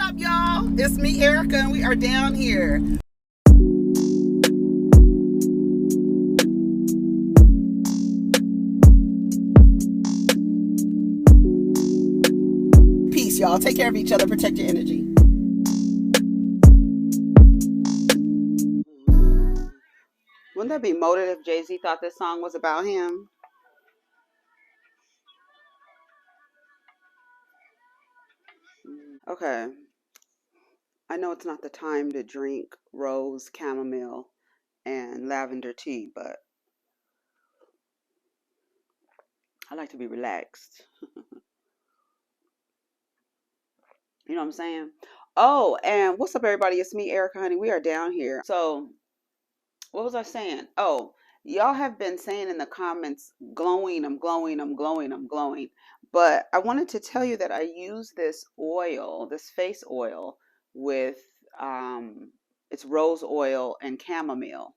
up, y'all? It's me, Erica, and we are down here. Peace, y'all. Take care of each other. Protect your energy. Wouldn't that be motive if Jay-Z thought this song was about him? Okay. I know it's not the time to drink rose, chamomile, and lavender tea, but I like to be relaxed. You know what I'm saying? Oh, and what's up, everybody? It's me, Erica, honey. We are down here. So, what was I saying? Oh, y'all have been saying in the comments, glowing, I'm glowing, I'm glowing, I'm glowing. But I wanted to tell you that I use this oil, this face oil, with it's rose oil and chamomile,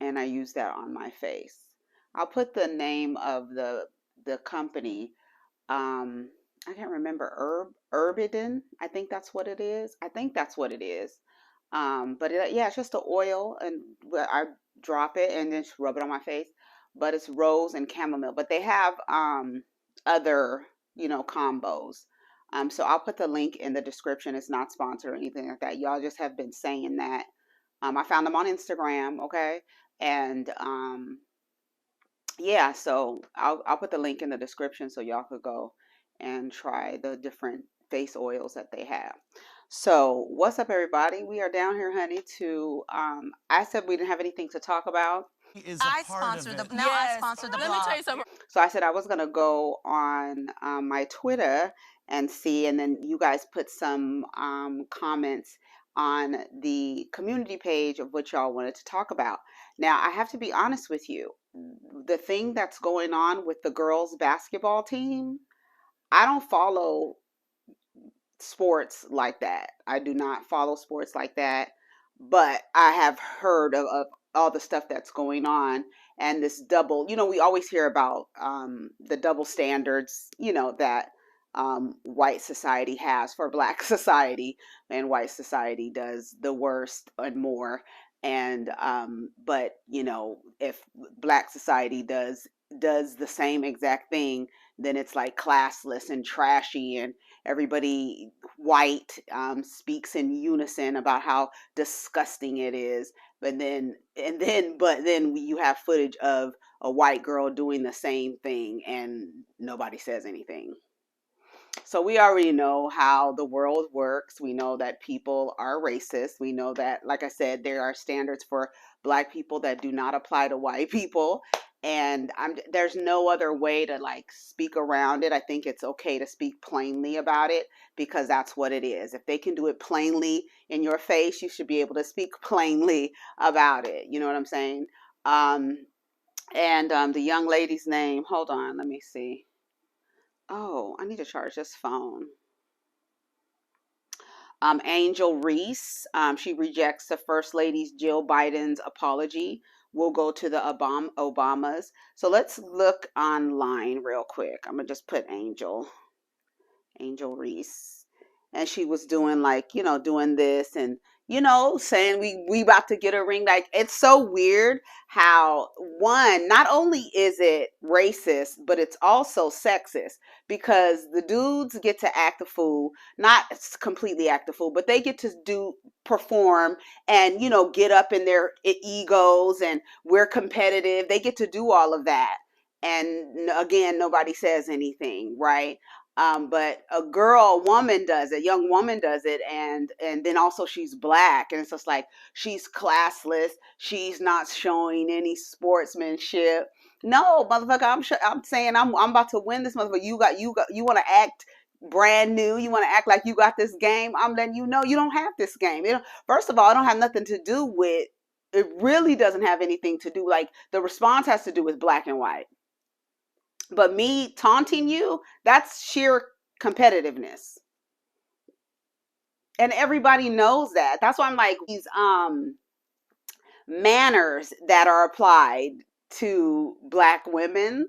and I use that on my face. I'll put the name of the company. I can't remember. Herbidin. I think that's what it is. I think that's what it is. But yeah, it's just the oil, and I drop it and then just rub it on my face. But it's rose and chamomile. But they have other, combos. So I'll put the link in the description. It's not sponsored or anything like that. Y'all just have been saying that. I found them on Instagram, okay? And yeah, so I'll put the link in the description so y'all could go and try the different face oils that they have. So what's up, everybody? We are down here, honey, to I said we didn't have anything to talk about. I sponsored the now I sponsored the blog. Let me tell you something. So I said I was gonna go on my Twitter and see, and then you guys put some comments on the community page of what y'all wanted to talk about. Now I have to be honest with you. The thing that's going on with the girls basketball team, I don't follow sports like that. I do not follow sports like that, but I have heard of all the stuff that's going on, and this double, we always hear about the double standards, that white society has for black society, and white society does the worst and more. And but if black society does the same exact thing, then it's like classless and trashy, and everybody white speaks in unison about how disgusting it is. But then you have footage of a white girl doing the same thing and nobody says anything. So we already know how the world works. We know that people are racist. We know that, like I said, there are standards for black people that do not apply to white people. And there's no other way to speak around it. I think it's okay to speak plainly about it, because that's what it is. If they can do it plainly in your face, you should be able to speak plainly about it. You know what I'm saying? And the young lady's name, hold on, let me see. Oh, I need to charge this phone. Angel Reese, she rejects the First Lady's Jill Biden's apology. We'll go to the Obamas. So let's look online real quick. I'm going to just put Angel Reese. And she was doing doing this and, saying we about to get a ring. Like, it's so weird how, one, not only is it racist, but it's also sexist, because the dudes get to act a fool, not completely act a fool, but they get to perform and, get up in their egos, and we're competitive. They get to do all of that. And again, nobody says anything, right? But a woman does it, young woman does it, and then also she's black, and it's just like she's classless. She's not showing any sportsmanship. No, motherfucker, I'm saying I'm about to win this, motherfucker. You want to act brand new. You want to act like you got this game. I'm letting you know you don't have this game. First of all, it don't have nothing to do with. It really doesn't have anything to do. Like, the response has to do with black and white. But me taunting you, that's sheer competitiveness. And everybody knows that. That's why I'm like, these manners that are applied to black women,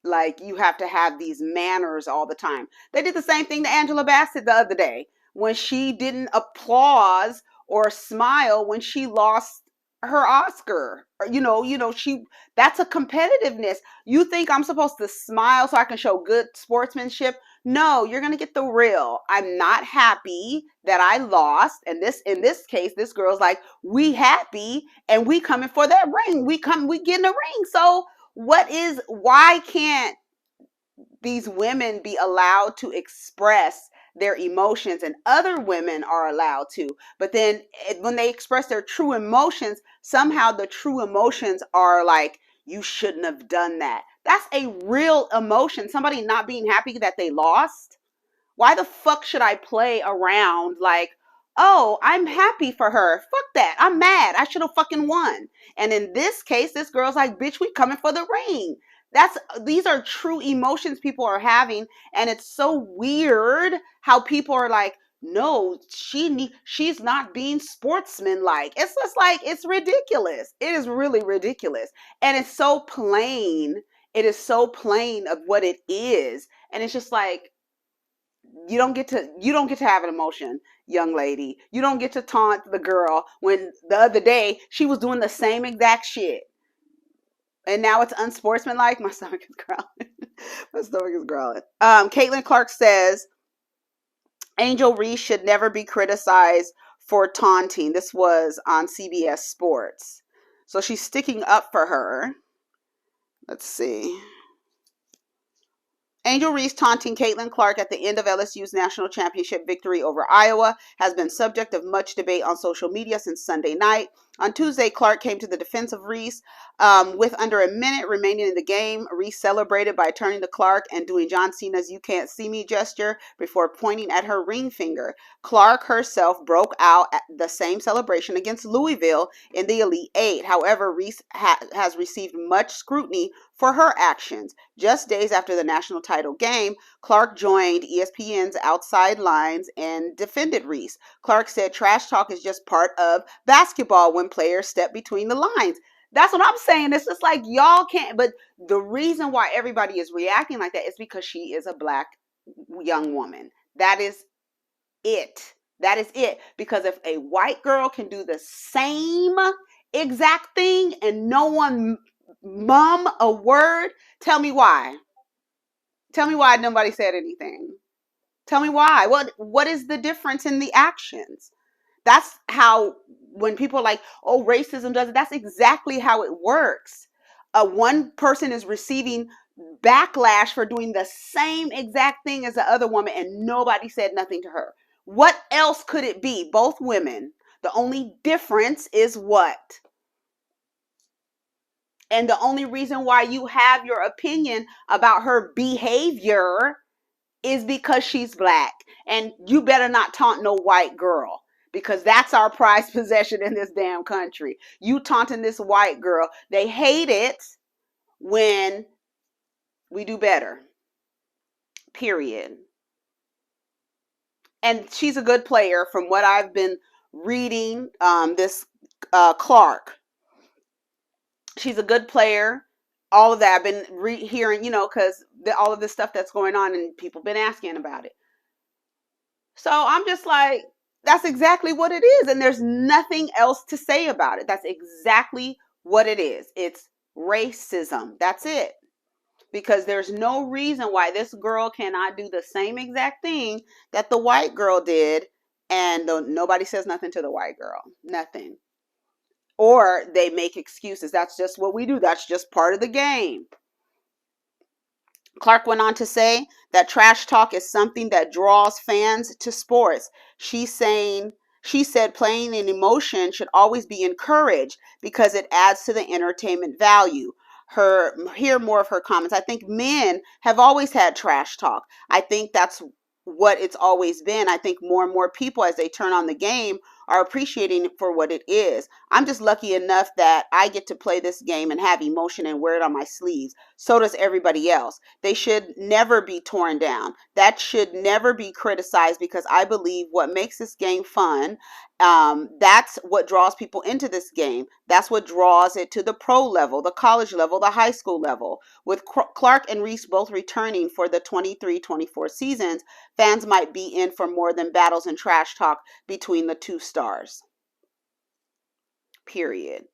like, you have to have these manners all the time. They did the same thing to Angela Bassett the other day when she didn't applause or smile when she lost her Oscar. That's a competitiveness. You think I'm supposed to smile so I can show good sportsmanship? No, you're going to get the real. I'm not happy that I lost. And in this case, this girl's like, we happy and we coming for that ring. We getting a ring. So why can't these women be allowed to express their emotions, and other women are allowed to? But then when they express their true emotions, somehow the true emotions are like, you shouldn't have done that. That's a real emotion. Somebody not being happy that they lost. Why the fuck should I play around like, oh, I'm happy for her? Fuck that. I'm mad. I should have fucking won. And in this case, this girl's like, bitch, we coming for the ring. These are true emotions people are having. And it's so weird how people are like, no, she's not being sportsmanlike. It's just like, it's ridiculous. It is really ridiculous. And it's so plain. It is so plain of what it is. And it's just like, you don't get to have an emotion, young lady. You don't get to taunt the girl when the other day she was doing the same exact shit. And now it's unsportsmanlike. My stomach is growling. My stomach is growling. Caitlin Clark says, Angel Reese should never be criticized for taunting. This was on CBS Sports. So she's sticking up for her. Let's see. Angel Reese taunting Caitlin Clark at the end of LSU's national championship victory over Iowa has been subject of much debate on social media since Sunday night. On Tuesday, Clark came to the defense of Reese. With under a minute remaining in the game, Reese celebrated by turning to Clark and doing John Cena's "you can't see me" gesture before pointing at her ring finger. Clark herself broke out at the same celebration against Louisville in the Elite Eight. However, Reese has received much scrutiny for her actions. Just days after the national title game, Clark joined ESPN's Outside Lines and defended Reese. Clark said trash talk is just part of basketball when players step between the lines. That's what I'm saying. It's just like, y'all can't. But the reason why everybody is reacting like that is because she is a black young woman. That is it. That is it. Because if a white girl can do the same exact thing and no one mum a word, tell me why. Tell me why nobody said anything. Tell me why. What is the difference in the actions? That's how, when people are like, oh, racism does it, that's exactly how it works. One person is receiving backlash for doing the same exact thing as the other woman and nobody said nothing to her. What else could it be? Both women. The only difference is what? And the only reason why you have your opinion about her behavior is because she's black. And you better not taunt no white girl, because that's our prized possession in this damn country. You taunting this white girl. They hate it when we do better. Period. And she's a good player from what I've been reading. This Clark. She's a good player. All of that I've been hearing, because all of this stuff that's going on and people been asking about it. So I'm just like, that's exactly what it is. And there's nothing else to say about it. That's exactly what it is. It's racism. That's it. Because there's no reason why this girl cannot do the same exact thing that the white girl did. And nobody says nothing to the white girl. Nothing. Or they make excuses. That's just what we do. That's just part of the game. Clark went on to say that trash talk is something that draws fans to sports. She said playing an emotion should always be encouraged because it adds to the entertainment value. Hear more of her comments. I think men have always had trash talk. I think that's what it's always been. I think more and more people, as they turn on the game, are appreciating it for what it is. I'm just lucky enough that I get to play this game and have emotion and wear it on my sleeves. So does everybody else. They should never be torn down. That should never be criticized, because I believe what makes this game fun, that's what draws people into this game. That's what draws it to the pro level, the college level, the high school level. With Clark and Reese both returning for the 23-24 seasons, fans might be in for more than battles and trash talk between the two stars. Period.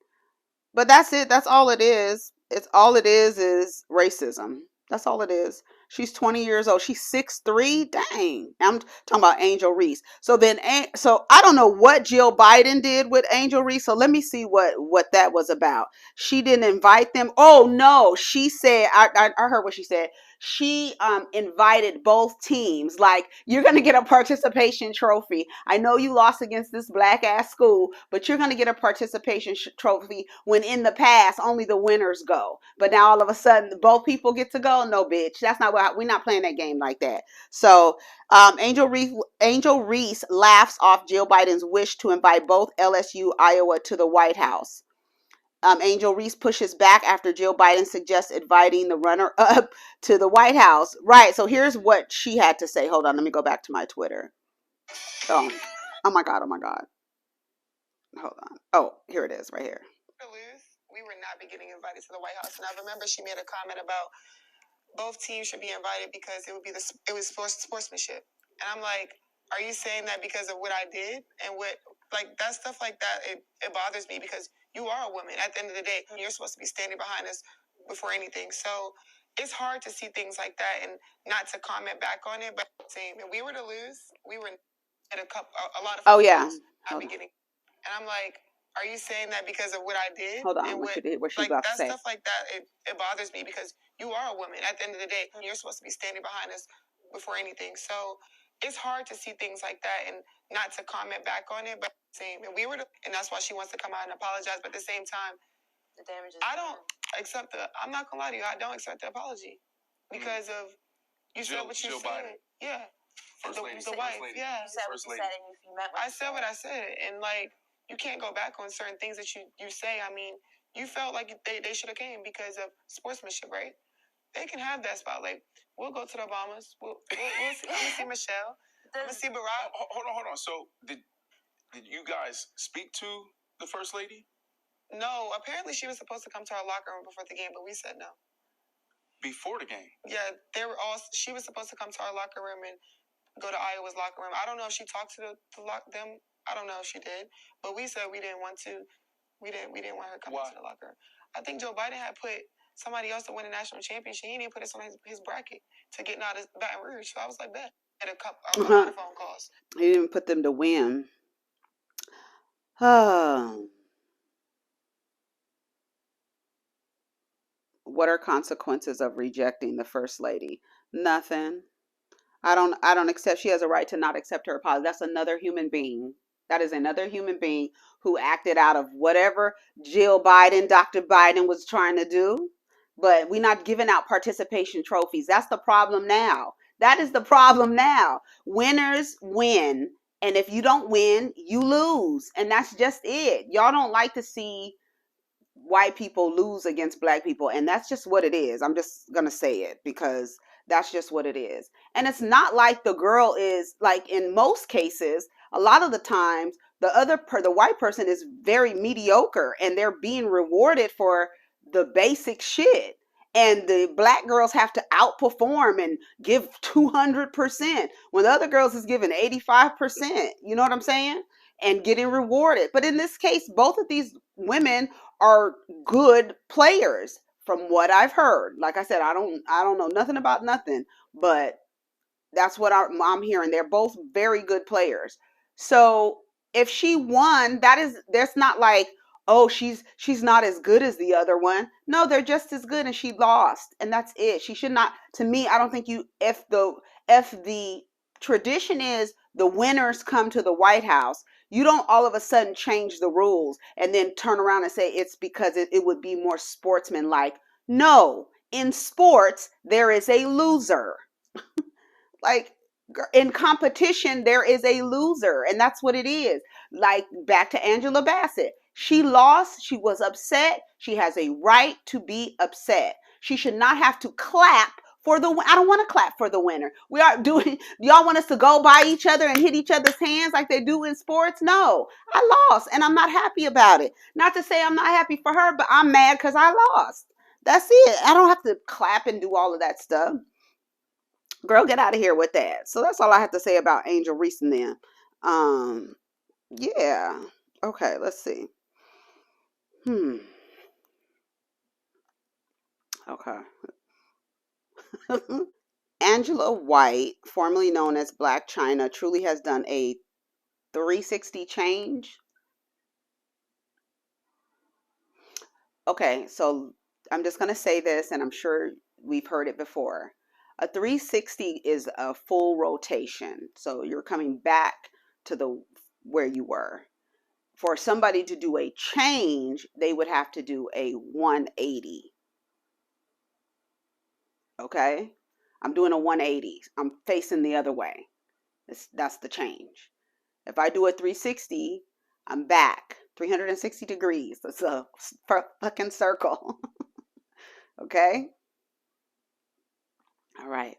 But that's it. That's all it is. It's all it is racism. That's all it is. She's 20 years old. She's 6'3". Dang. I'm talking about Angel Reese. So I don't know what Jill Biden did with Angel Reese. So let me see what that was about. She didn't invite them. Oh no, she said, I heard what she said. She invited both teams. Like, you're going to get a participation trophy. I know you lost against this black ass school, but you're going to get a participation trophy, when in the past only the winners go. But now all of a sudden both people get to go. No, bitch, that's not what, we're not playing that game like that. So Angel Reese laughs off Jill Biden's wish to invite both LSU, Iowa to the White House. Angel Reese pushes back after Jill Biden suggests inviting the runner-up to the White House. Right, so here's what she had to say. Hold on, let me go back to my Twitter. Oh my God. Hold on. Oh, here it is, right here. We would not be getting invited to the White House. And I remember she made a comment about both teams should be invited because it was sportsmanship. And I'm like, are you saying that because of what I did? And that stuff like that, it bothers me, because you are a woman. At the end of the day, you're supposed to be standing behind us before anything. So it's hard to see things like that and not to comment back on it. But same, if we were to lose, we were at a lot of. Oh yeah. At the beginning, and I'm like, are you saying that because of what I did? Hold on, what she about to say? Stuff like that, it bothers me, because you are a woman. At the end of the day, you're supposed to be standing behind us before anything. So it's hard to see things like that and not to comment back on it. But same, and and that's why she wants to come out and apologize. But at the same time, the damage is I'm not gonna lie to you, I don't accept the apology because of you said what you said. Biden. Yeah. First lady. The wife, yeah. You said what you said, and you meant what you said. I said what I said, and you can't go back on certain things that you say. I mean, you felt like they should have came because of sportsmanship, right? They can have that spot. We'll go to the Obamas. We'll see, I'm gonna see Michelle. I'm gonna see Barack. Hold on. So did you guys speak to the first lady? No. Apparently, she was supposed to come to our locker room before the game, but we said no. Before the game? Yeah, she was supposed to come to our locker room and go to Iowa's locker room. I don't know if she talked to them. I don't know if she did, but we said we didn't want to. We didn't want her coming to the locker room. I think Joe Biden had put somebody else to win a national championship. He didn't put us on his bracket to get out of Baton Rouge. So I was like, bet. Had a lot of phone calls. He didn't put them to win. What are consequences of rejecting the first lady? Nothing. I don't accept. She has a right to not accept her apology. That's another human being. That is another human being who acted out of whatever Jill Biden, Dr. Biden was trying to do. But we're not giving out participation trophies. That's the problem now. That is the problem now. Winners win. And if you don't win, you lose. And that's just it. Y'all don't like to see white people lose against black people. And that's just what it is. I'm just going to say it because that's just what it is. And it's not like the girl is, like, in most cases, a lot of the times, the white person is very mediocre and they're being rewarded for the basic shit. And the black girls have to outperform and give 200% when the other girls is giving 85%. You know what I'm saying? And getting rewarded. But in this case, both of these women are good players from what I've heard. Like I said, I don't know nothing about nothing, but that's what I'm hearing. They're both very good players. So if she won, that's not like, oh, she's not as good as the other one. No, they're just as good and she lost. And that's it. She should not, to me, I don't think if the tradition is the winners come to the White House, you don't all of a sudden change the rules and then turn around and say it's because it would be more sportsmanlike. No, in sports, there is a loser. Like, In competition, there is a loser, and that's what it is. Like, back to Angela Bassett. She lost. She was upset. She has a right to be upset. She should not have to clap for the. I don't want to clap for the winner. We are doing. Y'all want us to go by each other and hit each other's hands like they do in sports? No, I lost, and I'm not happy about it. Not to say I'm not happy for her, but I'm mad because I lost. That's it. I don't have to clap and do all of that stuff. Girl, get out of here with that. So that's all I have to say about Angel Reese and them. Yeah. Okay, let's see. Okay. Angela White, formerly known as Black China, truly has done a 360 change. Okay, so I'm just going to say this, and I'm sure we've heard it before. A 360 is a full rotation. So you're coming back to the where you were. For somebody to do a change, they would have to do a 180. Okay? I'm doing a 180. I'm facing the other way. That's the change. If I do a 360, I'm back 360 degrees. It's a fucking circle. Okay? All right.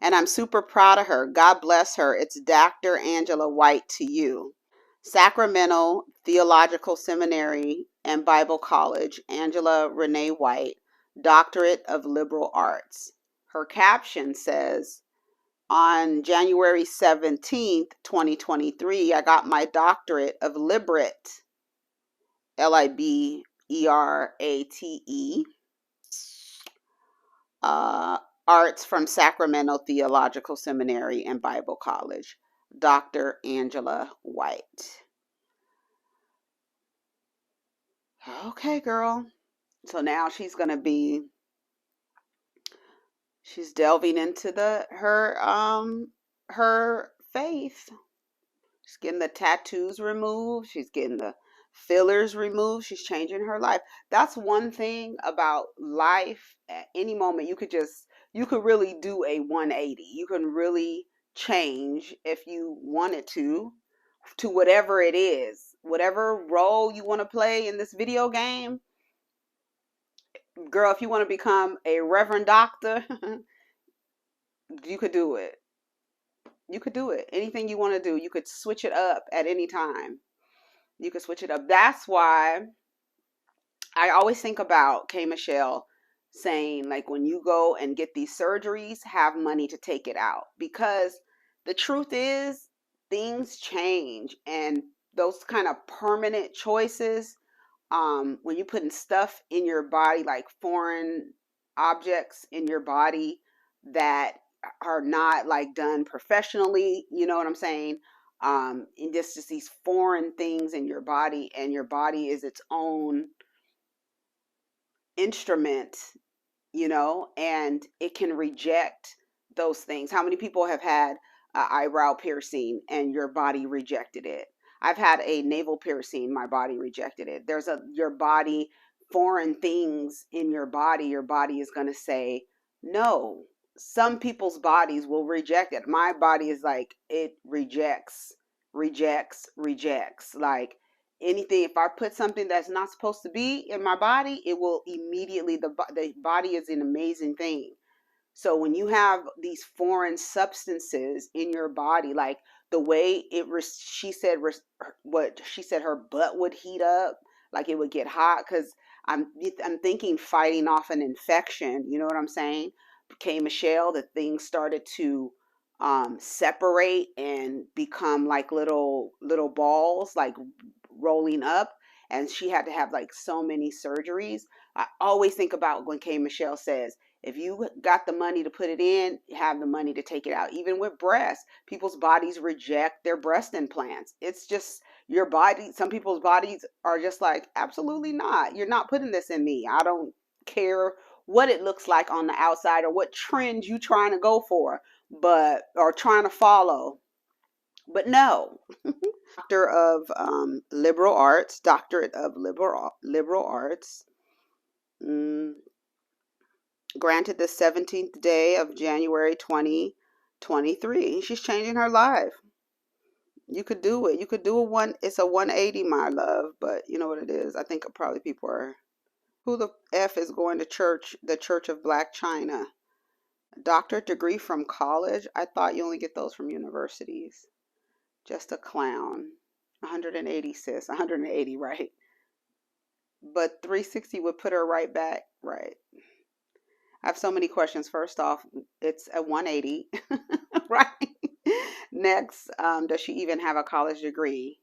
And I'm super proud of her. God bless her. It's Dr. Angela White to you. Sacramento Theological Seminary and Bible College, Angela Renee White, Doctorate of Liberal Arts. Her caption says, on January 17th, 2023, I got my doctorate of Liberate, Liberate, arts from Sacramento Theological Seminary and Bible College, Dr. Angela White. Okay, girl. So now she's delving into her faith. She's getting the tattoos removed. She's getting the fillers removed. She's changing her life. That's one thing about life. At any moment, you could really do a 180. You can really change if you wanted to whatever it is, whatever role you want to play in this video game. Girl, if you want to become a reverend doctor, you could do it. You could do it. Anything you want to do, you could switch it up at any time. You could switch it up. That's why I always think about K. Michelle saying, like, when you go and get these surgeries, have money to take it out. Because the truth is, things change. And those kind of permanent choices, when you're putting stuff in your body, like foreign objects in your body that are not like done professionally, you know what I'm saying? And just these foreign things in your body, and your body is its own instrument, and it can reject those things. How many people have had eyebrow piercing and your body rejected it? I've had a navel piercing, my body rejected it. Your body, foreign things in your body is going to say no. Some people's bodies will reject it. My body is like, it rejects. Like, anything, if I put something that's not supposed to be in my body, it will immediately, the body is an amazing thing. So when you have these foreign substances in your body, like the way she said her butt would heat up, like it would get hot, because I'm thinking fighting off an infection, you know what I'm saying? K. Michelle, the things started to separate and become like little balls, like rolling up, and she had to have like so many surgeries. I always think about when K. Michelle says, if you got the money to put it in, have the money to take it out. Even with breasts, people's bodies reject their breast implants. It's just your body. Some people's bodies are just like, absolutely not. You're not putting this in me. I don't care what it looks like on the outside or what trend you trying to go for, or trying to follow. But no. Doctor of Liberal Arts, Doctorate of Liberal Arts. Granted the 17th day of January 2023, 23. She's changing her life. You could do it. You could do it's a 180, my love, but you know what it is. I think probably people are, who the F is going to church, the Church of Black China? Doctorate degree from college? I thought you only get those from universities. Just a clown. 180, sis. 180, right? But 360 would put her right back, right? I have so many questions. First off, it's a 180, right? Next, does she even have a college degree?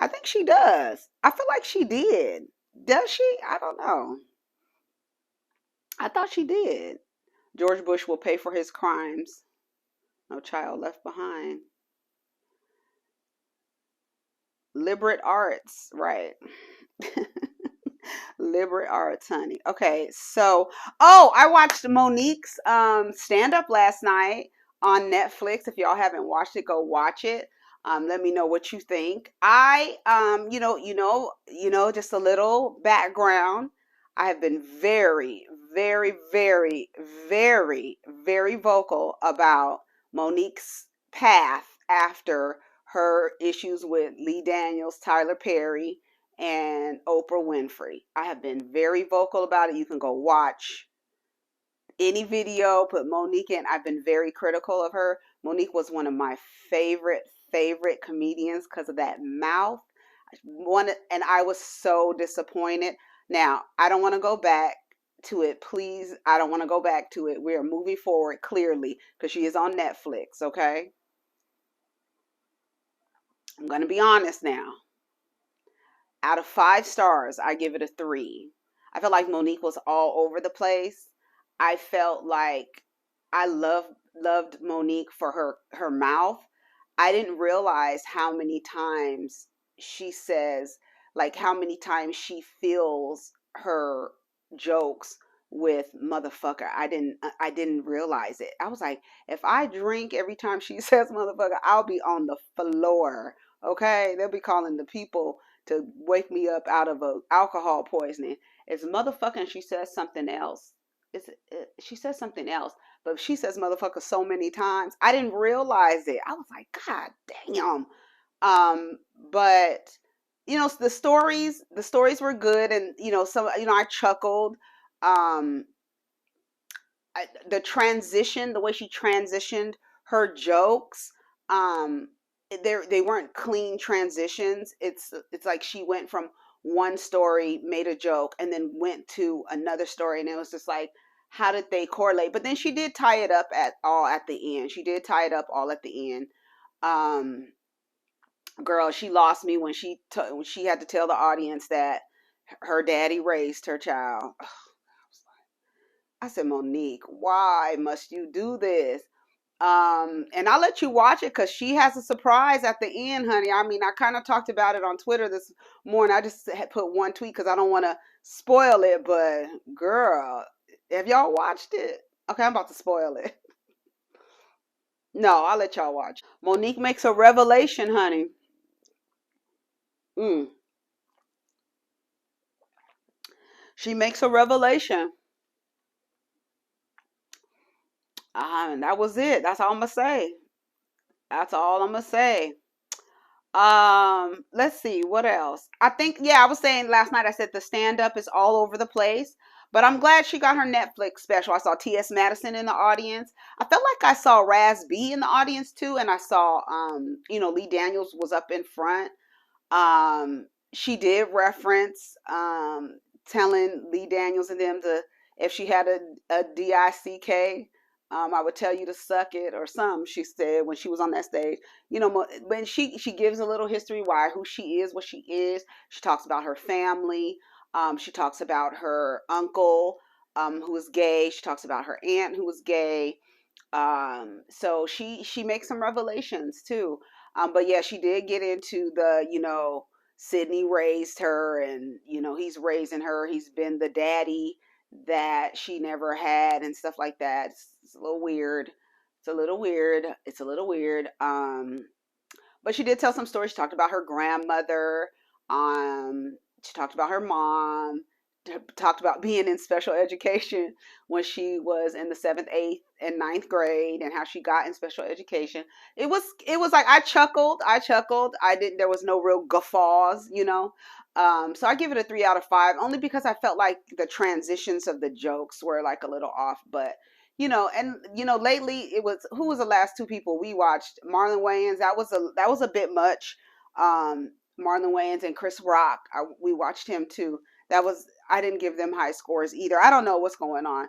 I think she does. I feel like she did. Does she? I don't know. I thought she did. George Bush will pay for his crimes. No child left behind. Liberate arts, right? Liberate arts, honey. Okay, so I watched Monique's stand-up last night on Netflix. If y'all haven't watched it, go watch it. Let me know what you think. I just a little background. I have been very, very, very, very, very vocal about Monique's path after her issues with Lee Daniels, Tyler Perry, and Oprah Winfrey. I have been very vocal about it. You can go watch any video, put Monique in. I've been very critical of her. Monique was one of my favorite comedians because of that mouth. And I was so disappointed. Now, I don't want to go back to it. Please, I don't want to go back to it. We are moving forward clearly because she is on Netflix, okay? I'm going to be honest now. Out of 5 stars, I give it a 3. I felt like Monique was all over the place. I felt like I loved Monique for her mouth. I didn't realize how many times she says, like how many times she fills her jokes with motherfucker. I didn't realize it. I was like, if I drink every time she says motherfucker, I'll be on the floor. Okay? They'll be calling the people to wake me up out of a alcohol poisoning. It's motherfucker and she says something else. She says something else, but she says motherfucker so many times. I didn't realize it. I was like, God damn. But the stories were good, and some I chuckled. The transition, the way she transitioned her jokes, they weren't clean transitions. It's like she went from one story, made a joke, and then went to another story, and it was just like, how did they correlate? But then she did tie it up at the end. She did tie it up all at the end. Girl, she lost me when she had to tell the audience that her daddy raised her child. I said, Monique, why must you do this? And I'll let you watch it because she has a surprise at the end, honey. I mean, I kind of talked about it on Twitter this morning. I just had put one tweet because I don't want to spoil it. But girl, have y'all watched it? Okay, I'm about to spoil it. No, I'll let y'all watch. Monique makes a revelation, honey. She makes a revelation. And that was it. That's all I'm gonna say. That's all I'm gonna say. Let's see what else. I think, I was saying last night, I said the stand-up is all over the place, but I'm glad she got her Netflix special. I saw T.S. Madison in the audience. I felt like I saw Raz B in the audience too, and I saw Lee Daniels was up in front. She did reference telling Lee Daniels and them to, if she had a DICK, I would tell you to suck it or something, she said when she was on that stage. When she gives a little history, who she is, what she is. She talks about her family. She talks about her uncle who was gay. She talks about her aunt who was gay. So she makes some revelations too. But yeah, she did get into the, Sydney raised her and, he's raising her. He's been the daddy that she never had and stuff like that. It's a little weird. But she did tell some stories. She talked about her grandmother. She talked about her mom. talked about being in special education when she was in the 7th, 8th, and 9th grade, and how she got in special education. It was like I chuckled. I didn't. There was no real guffaws, you know. So I give it a 3 out of 5, only because I felt like the transitions of the jokes were like a little off. But and lately it was, who was the last two people we watched? Marlon Wayans. That was a bit much. Marlon Wayans and Chris Rock. We watched him too. I didn't give them high scores either. I don't know what's going on.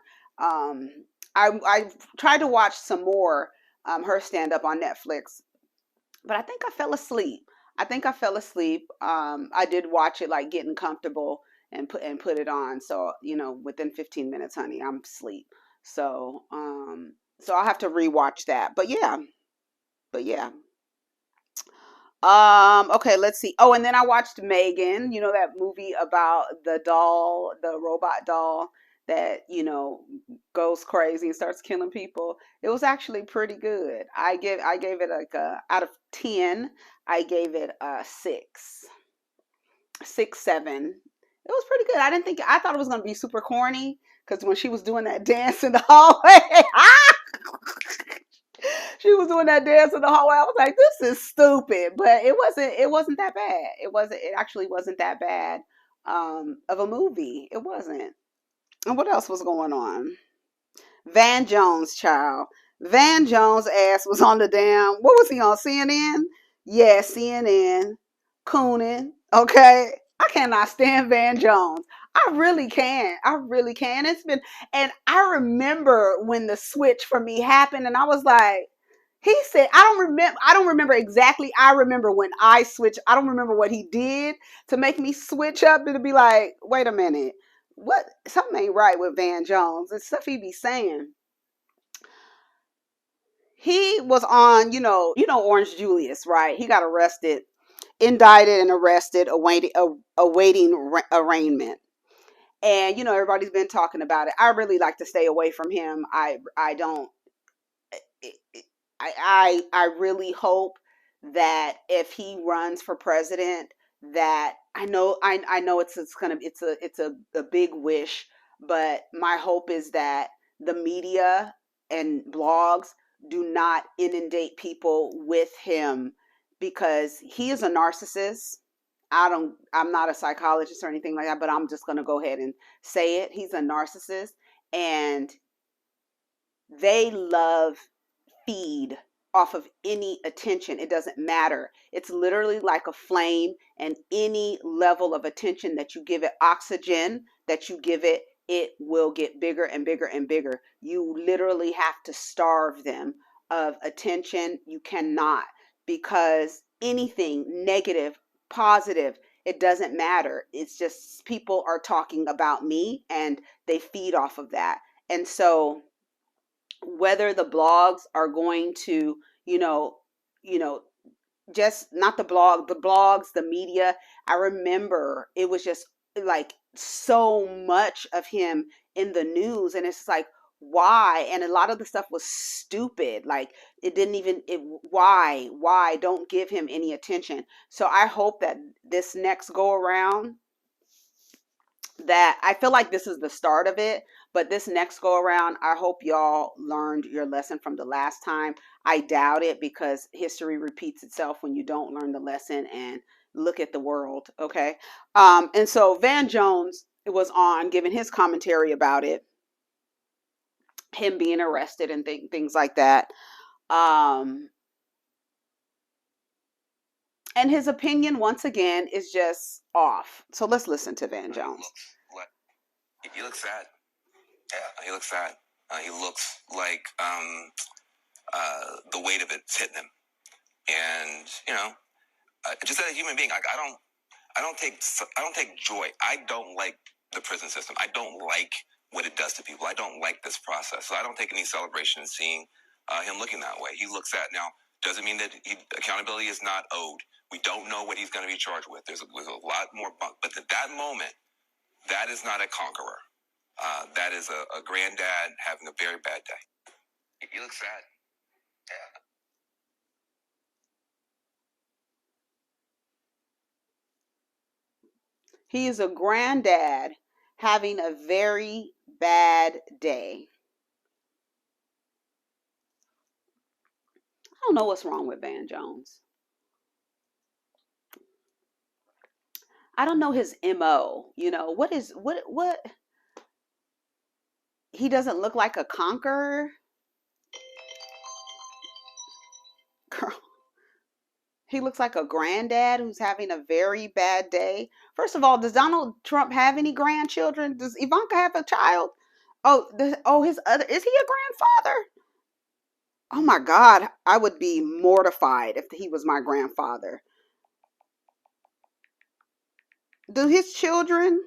I tried to watch some more her stand up on Netflix, but I think I fell asleep. I did watch it like getting comfortable and put it on. So within 15 minutes, honey, I'm asleep. So so I'll have to rewatch that. But yeah. Okay, let's see. Oh, and then I watched Megan, that movie about the doll, the robot doll that, goes crazy and starts killing people. It was actually pretty good. I gave it like out of 10, I gave it a 6. 6, 7. It was pretty good. I thought it was gonna be super corny, because when she was doing that dance in the hallway, she was doing that dance in the hallway. I was like, this is stupid, but it wasn't that bad. It actually wasn't that bad of a movie. It wasn't. And what else was going on? Van Jones, child. Van Jones' ass was on the damn, what was he on, CNN? Yeah, CNN. Cooning. Okay. I cannot stand Van Jones. I really can. I really can. And I remember when the switch for me happened, and I was like, he said, I don't remember exactly. I remember when I switched. I don't remember what he did to make me switch up and to be like, wait a minute. What, something ain't right with Van Jones. The stuff he be saying. He was on, Orange Julius, right? He got arrested, indicted and arrested, awaiting arraignment. And everybody's been talking about it. I really like to stay away from him. I don't I really hope that if he runs for president, that I know it's a big wish, but my hope is that the media and blogs do not inundate people with him, because he is a narcissist. I'm not a psychologist or anything like that, but I'm just going to go ahead and say it. He's a narcissist, and they feed off of any attention. It doesn't matter. It's literally like a flame, and any level of attention that you give it, oxygen that you give it, it will get bigger and bigger and bigger. You literally have to starve them of attention. You cannot, because anything negative, positive, it doesn't matter. It's just people are talking about me, and they feed off of that. And so whether the blogs are going to, just not the blogs, the media. I remember it was just like so much of him in the news, and it's like, why? And a lot of the stuff was stupid. Like, it didn't even, why don't give him any attention. So I hope that this next go around, that I feel like this is the start of it, but this next go around, I hope y'all learned your lesson from the last time. I doubt it, because history repeats itself when you don't learn the lesson. And look at the world. Okay. And so Van Jones was on giving his commentary about it, him being arrested and things like that. And his opinion, once again, is just off. So let's listen to Van Jones. He looks sad. Yeah, he looks sad. He looks like the weight of it's hitting him. And just as a human being, I don't take joy. I don't like the prison system. I don't like what it does to people. I don't like this process. So I don't take any celebration in seeing him looking that way. He looks sad. Now, doesn't mean that accountability is not owed. We don't know what he's going to be charged with. There's a lot more bunk. But at that moment, that is not a conqueror. That is a granddad having a very bad day. He looks sad. Yeah. He is a granddad having a very bad day. I don't know what's wrong with Van Jones. I don't know his MO. You know, what he doesn't look like a conqueror. Girl. He looks like a granddad who's having a very bad day. First of all, does Donald Trump have any grandchildren? Does Ivanka have a child? His other, is he a grandfather? Oh my God, I would be mortified if he was my grandfather. Do his children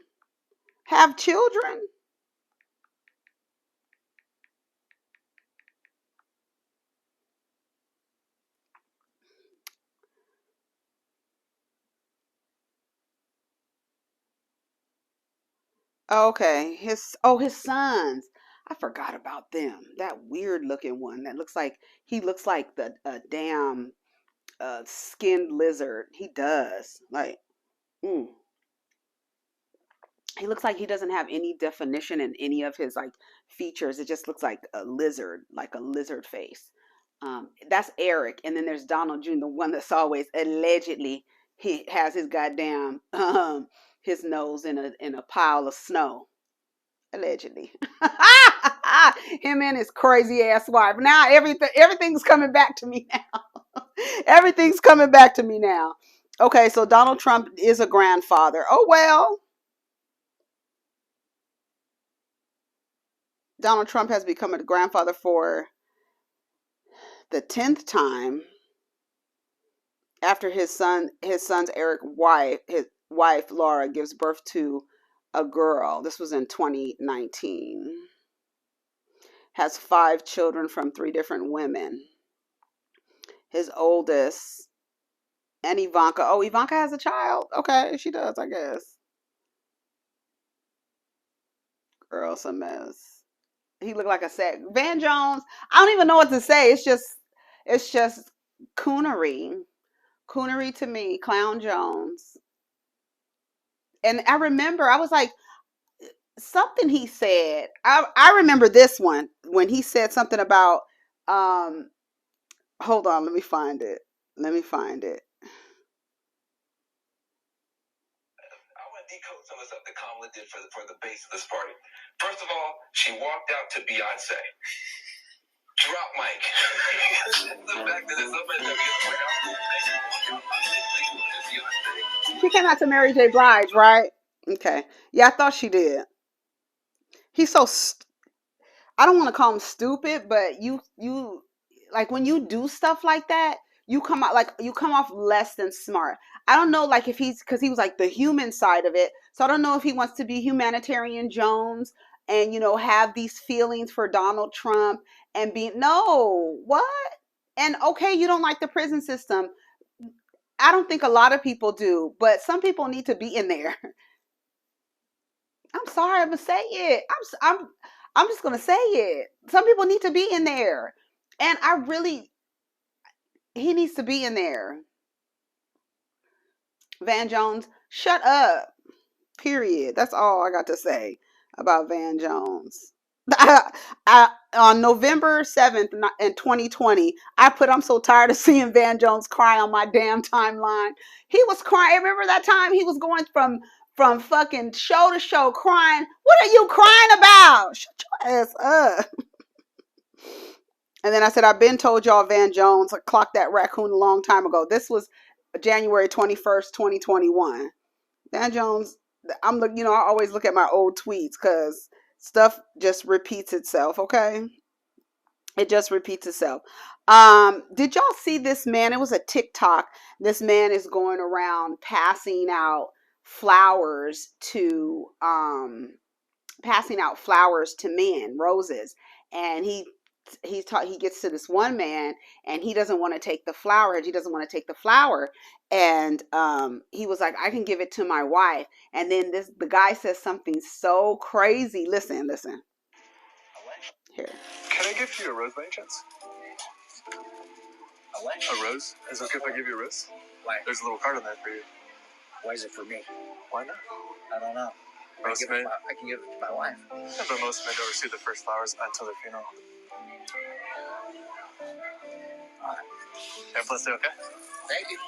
have children? Okay, his sons. I forgot about them. That weird looking one that he looks like the damn skinned lizard. He does. Like, mm. He looks like he doesn't have any definition in any of his like features. It just looks like a lizard face. That's Eric, and then there's Donald Jr., the one that's always allegedly he has his goddamn his nose in a pile of snow. Allegedly. Him and his crazy ass wife. Now everything's coming back to me now. Everything's coming back to me now. Okay, so Donald Trump is a grandfather. Oh well. Donald Trump has become a grandfather for the 10th time after his son's his wife Laura gives birth to a girl. This was in 2019. Has 5 children from 3 different women. His oldest, and Ivanka. Oh, Ivanka has a child. Okay, she does, I guess. Girl's a mess. He looked like a sad Van Jones. I don't even know what to say. It's just coonery. Coonery to me, Clown Jones. And I remember I was like, something he said. I remember this one when he said something about hold on, let me find it. I want to decode some of the stuff that Kamala did for the base of this party. First of all, she walked out to Beyonce. Drop mic. The fact that somebody she came out to Mary J. Blige, right? Okay. Yeah, I thought she did. He's so I don't want to call him stupid, but you like when you do stuff like that, you come off less than smart. I don't know, like if because he was like the human side of it. So I don't know if he wants to be humanitarian Jones and have these feelings for Donald Trump and what? And okay, you don't like the prison system. I don't think a lot of people do, but some people need to be in there. I'm sorry, I'm gonna say it. I'm just gonna say it. Some people need to be in there, and he needs to be in there. Van Jones, shut up. Period. That's all I got to say about Van Jones. On November 7th in 2020, I'm so tired of seeing Van Jones cry on my damn timeline. He was crying. Remember that time he was going from fucking show to show crying? What are you crying about? Shut your ass up. And then I said, I've been told y'all Van Jones clocked that raccoon a long time ago. This was January 21st, 2021. Van Jones, I always look at my old tweets because stuff just repeats itself, okay? It just repeats itself. Did y'all see this man? It was a TikTok. This man is going around passing out flowers to men, roses, and he gets to this one man and he doesn't want to take the flower. And he was like, I can give it to my wife. And then the guy says something so crazy. Listen here. Can I gift you a rose by any chance? A what? A rose? Is it okay if I give you a rose? Why? There's a little card on there for you. Why is it for me? Why not? I don't know. Most men. I can give it to my wife. Yeah, but most men don't receive the first flowers until their funeral. Everyone's say okay? Thank you.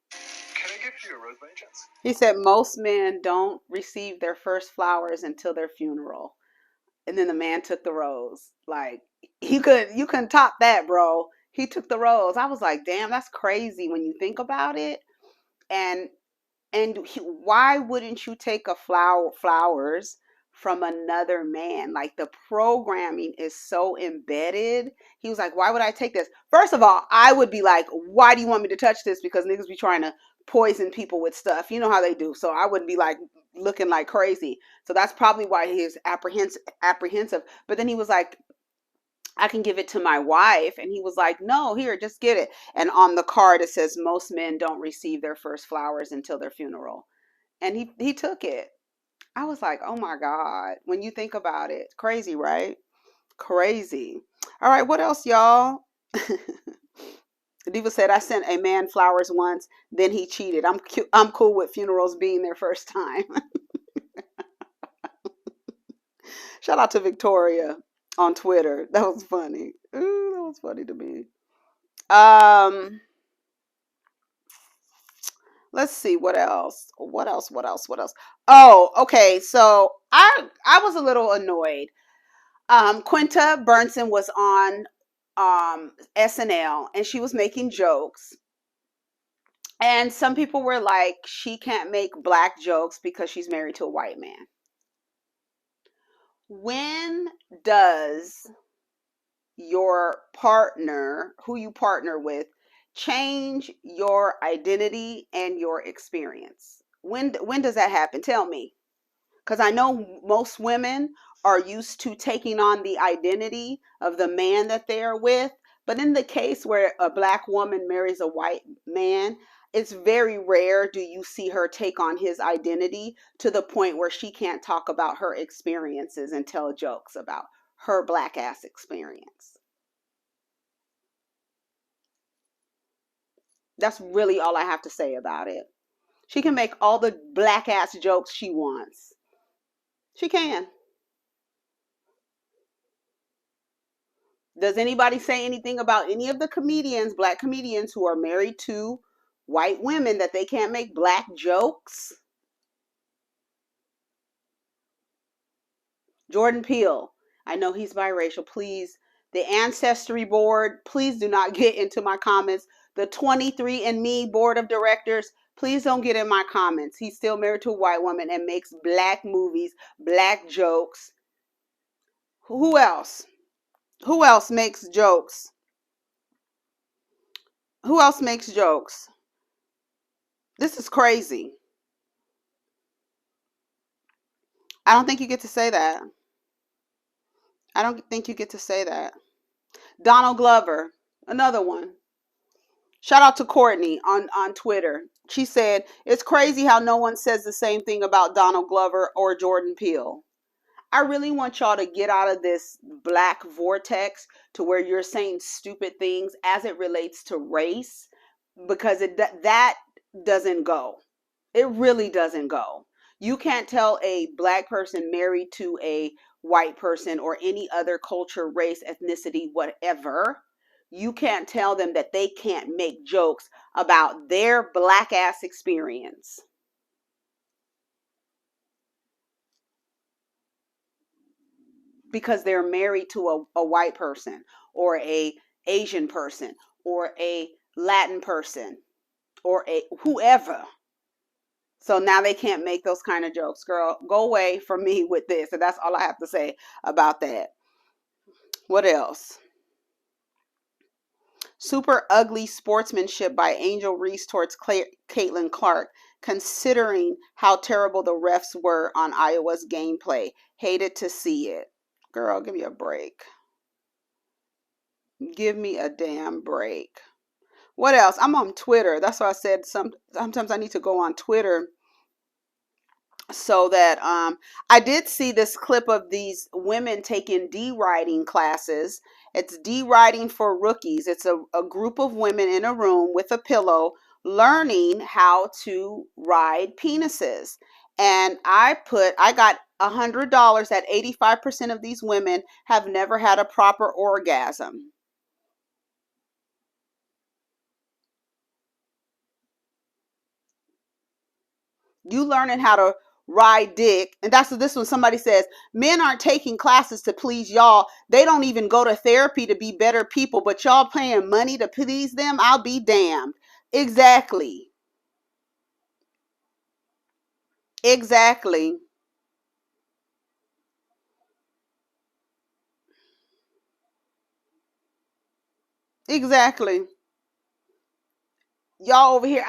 Can I give you a rose by any chance? He said most men don't receive their first flowers until their funeral. And then the man took the rose. Like, you couldn't top that, bro. He took the rose. I was like, damn, that's crazy when you think about it. And why wouldn't you take a flowers from another man? Like, the programming is so embedded. He was like, why would I take this? First of all, I would be like, why do you want me to touch this? Because niggas be trying to poison people with stuff. You know how they do. So I wouldn't be like looking like crazy. So that's probably why he's apprehensive. But then he was like, I can give it to my wife. And he was like, no, here, just get it. And on the card, it says most men don't receive their first flowers until their funeral. And he took it. I was like, oh my God. When you think about it, crazy, right? Crazy. All right. What else, y'all? Diva said, I sent a man flowers once, then he cheated. I'm cool with funerals being their first time. Shout out to Victoria on Twitter. That was funny. Ooh, that was funny to me. Let's see what else. What else? Oh, okay. So I was a little annoyed. Quinta Brunson was on SNL and she was making jokes. And some people were like, she can't make black jokes because she's married to a white man. When does your partner, who you partner with, change your identity and your experience? When does that happen? Tell me. Because I know most women are used to taking on the identity of the man that they're with. But in the case where a black woman marries a white man, it's very rare do you see her take on his identity to the point where she can't talk about her experiences and tell jokes about her black ass experience. That's really all I have to say about it. She can make all the black ass jokes she wants. She can. Does anybody say anything about any of the comedians, black comedians who are married to white women, that they can't make black jokes? Jordan Peele, I know he's biracial. Please, the Ancestry Board, please do not get into my comments. The 23andMe Board of Directors, please don't get in my comments. He's still married to a white woman and makes black movies, black jokes. Who else? Who else makes jokes? Who else makes jokes? This is crazy. I don't think you get to say that. I don't think you get to say that. Donald Glover, another one. Shout out to Courtney on Twitter. She said, it's crazy how no one says the same thing about Donald Glover or Jordan Peele. I really want y'all to get out of this black vortex to where you're saying stupid things as it relates to race, because that doesn't go. It really doesn't go. You can't tell a black person married to a white person or any other culture, race, ethnicity, whatever. You can't tell them that they can't make jokes about their black ass experience. Because they're married to a white person or a Asian person or a Latin person or a whoever. So now they can't make those kind of jokes. Girl, go away from me with this. And that's all I have to say about that. What else? Super ugly sportsmanship by Angel Reese towards Caitlin Clark, considering how terrible the refs were on Iowa's gameplay. Hated to see it. Girl, give me a break. Give me a damn break. What else? I'm on Twitter. That's why I said sometimes I need to go on Twitter so that I did see this clip of these women taking D-writing classes. It's D-writing for rookies. It's a group of women in a room with a pillow learning how to ride penises. And I got $100 that 85% of these women have never had a proper orgasm. You learning how to ride dick. And that's this one. Somebody says men aren't taking classes to please y'all. They don't even go to therapy to be better people, but y'all paying money to please them. I'll be damned. Exactly. Exactly. Exactly. Y'all over here,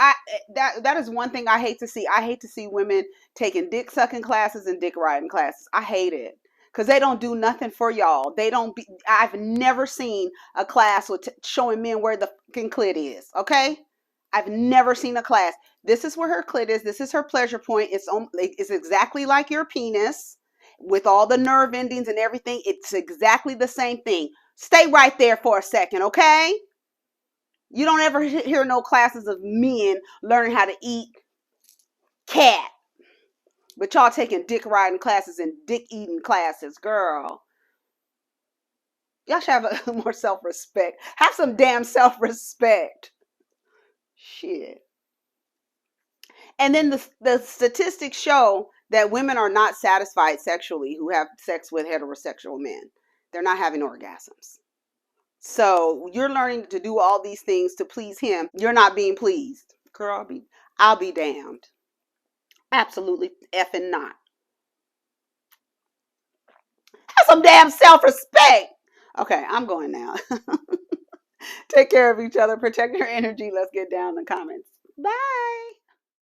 that is one thing I hate to see. I hate to see women taking dick sucking classes and dick riding classes. I hate it because they don't do nothing for y'all. They don't be. I've never seen a class with showing men where the fucking clit is. Okay, I've never seen a class. This is where her clit is. This is her pleasure point. It's exactly like your penis with all the nerve endings and everything. It's exactly the same thing. Stay right there for a second, okay? You don't ever hear no classes of men learning how to eat cat. But y'all taking dick riding classes and dick eating classes, girl. Y'all should have more self-respect. Have some damn self-respect. Shit. And then the statistics show that women are not satisfied sexually who have sex with heterosexual men. They're not having orgasms. So you're learning to do all these things to please him. You're not being pleased. Girl, I'll be damned. Absolutely effing not. Have some damn self-respect. Okay, I'm going now. Take care of each other. Protect your energy. Let's get down in the comments. Bye.